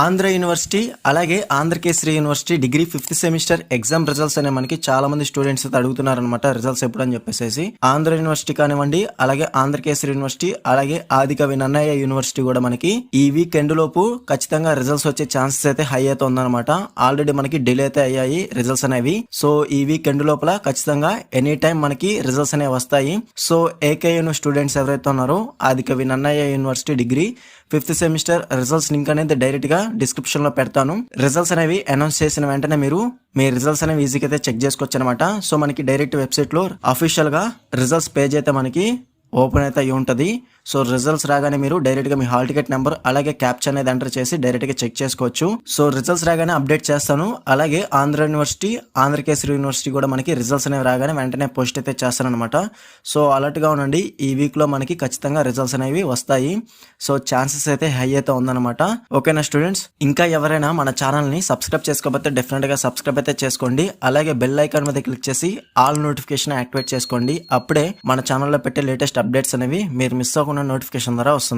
Andhra university అలాగే Andhrakesari university degree 5th semester exam results అనే మనకి చాలా మంది స్టూడెంట్స్ అయితే అడుగుతున్నారు అనమాట. రిజల్ట్స్ ఎప్పుడు అని చెప్పేసి ఆంధ్ర యూనివర్సిటీ కానివ్వండి, అలాగే ఆంధ్రకేశ్వరి యూనివర్సిటీ, అలాగే ఆదికవి నన్నయ్య యూనివర్సిటీ కూడా మనకి ఈ వీక్ ఎండ్ లోపు ఖచ్చితంగా రిజల్ట్స్ వచ్చే ఛాన్సెస్ అయితే హై అయితే ఉందన్నమాట. ఆల్రెడీ మనకి డిలే అయితే అయ్యాయి రిజల్ట్స్ అనేవి. సో ఈ వీక్ ఎండ్ లోపల ఖచ్చితంగా ఎనీ టైం మనకి రిజల్ట్స్ అనేవి వస్తాయి. సో ఏకేయూని స్టూడెంట్స్ ఎవరైతే ఉన్నారో Adikavi Nannaya university degree 5th semester results link అనేది డైరెక్ట్ గా డిస్క్రిప్షన్ లో పెడతాను. రిజల్ట్స్ అనేవి అనౌన్స్ చేసిన వెంటనే మీరు మీ రిజల్ట్స్ అనేవి ఈజీగా అయితే చెక్ చేసుకోవచ్చు అనమాట. సో మనకి డైరెక్ట్ వెబ్సైట్ లో అఫీషియల్ గా రిజల్ట్స్ పేజ్ అయితే మనకి ఓపెన్ అయితే అయ్యి ఉంటుంది. సో రిజల్ట్స్ రాగానే మీరు డైరెక్ట్ గా మీ హాల్ టికెట్ నెంబర్ అలాగే క్యాప్చర్ అనేది ఎంటర్ చేసి డైరెక్ట్ గా చెక్ చేసుకోవచ్చు. సో రిజల్ట్స్ రాగానే అప్డేట్ చేస్తాను. అలాగే ఆంధ్ర యూనివర్సిటీ, ఆంధ్రకేశ్వరి యూనివర్సిటీ కూడా మనకి రిజల్ట్స్ అనేవి రాగానే వెంటనే పోస్ట్ అయితే చేస్తాను అనమాట. సో అలర్ట్ గా ఉండండి. ఈ వీక్ లో మనకి ఖచ్చితంగా రిజల్ట్స్ అనేవి వస్తాయి. సో ఛాన్సెస్ అయితే హై అయితే ఉందన్నమాట. ఓకేనా స్టూడెంట్స్, ఇంకా ఎవరైనా మన ఛానల్ ని సబ్స్క్రైబ్ చేసుకోకపోతే డెఫినెట్ గా సబ్స్క్రైబ్ అయితే చేసుకోండి. అలాగే బెల్ ఐకాన్ మీద క్లిక్ చేసి ఆల్ నోటిఫికేషన్ యాక్టివేట్ చేసుకోండి. అప్పుడే మన ఛానల్లో పెట్టే లేటెస్ట్ అప్డేట్స్ అనేవి మీరు మిస్ అవ్వకుండా నోటిఫికేషన్ ద్వారా వస్తుంది.